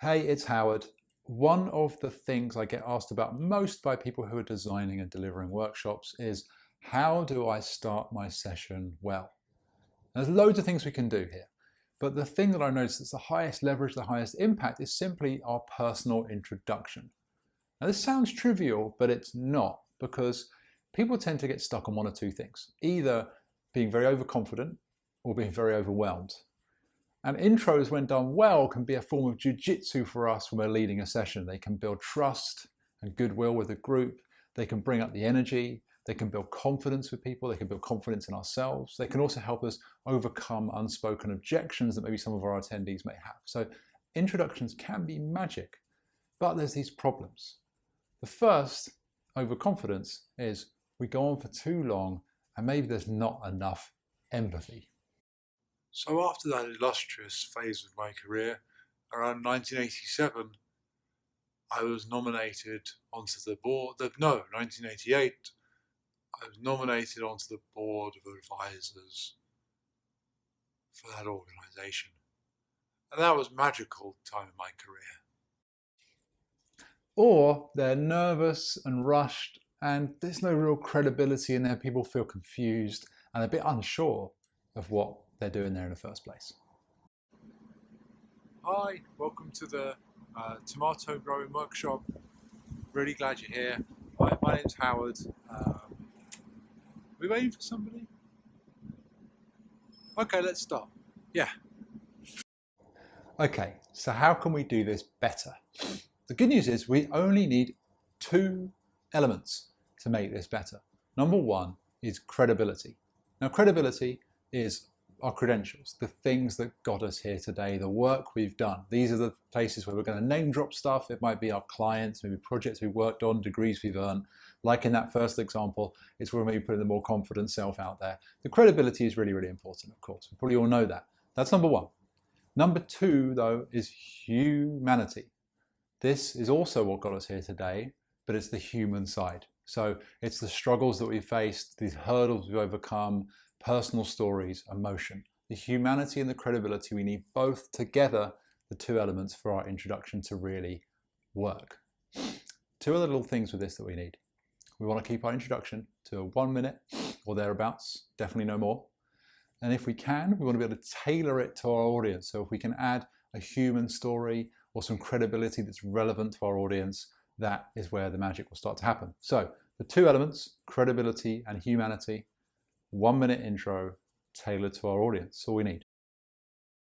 Hey, it's Howard. One of the things I get asked about most by people who are designing and delivering workshops is, how do I start my session well? There's loads of things we can do here, but the thing that I notice that's the highest leverage, the highest impact is simply our personal introduction. Now this sounds trivial, but it's not, because people tend to get stuck on one or two things, either being very overconfident or being very overwhelmed. And intros, when done well, can be a form of jujitsu for us when we're leading a session. They can build trust and goodwill with the group. They can bring up the energy. They can build confidence with people. They can build confidence in ourselves. They can also help us overcome unspoken objections that maybe some of our attendees may have. So introductions can be magic, but there's these problems. The first, overconfidence, is we go on for too long and maybe there's not enough empathy. So after that illustrious phase of my career, around 1987, I was nominated onto the board, 1988, I was nominated onto the board of advisors for that organisation. And that was a magical time in my career. Or they're nervous and rushed and there's no real credibility in there. People feel confused and a bit unsure of what they're doing there in the first place. Hi, welcome to the tomato growing workshop. Really glad you're here. My name's Howard. We waiting for somebody? Okay, let's start. Yeah. Okay, so how can we do this better? The good news is we only need two elements to make this better. Number one is credibility. Now, credibility is our credentials, the things that got us here today, the work we've done. These are the places where we're going to name drop stuff. It might be our clients, maybe projects we've worked on, degrees we've earned. Like in that first example, it's where maybe putting the more confident self out there. The credibility is really, really important, of course. We probably all know that. That's number one. Number two, though, is humanity. This is also what got us here today, but it's the human side. So it's the struggles that we faced, these hurdles we've overcome, personal stories, emotion. The humanity and the credibility, we need both together, the two elements for our introduction to really work. Two other little things with this that we need. We want to keep our introduction to 1 minute or thereabouts, definitely no more. And if we can, we want to be able to tailor it to our audience. So if we can add a human story or some credibility that's relevant to our audience, that is where the magic will start to happen. So the two elements, credibility and humanity, 1 minute intro tailored to our audience. That's all we need.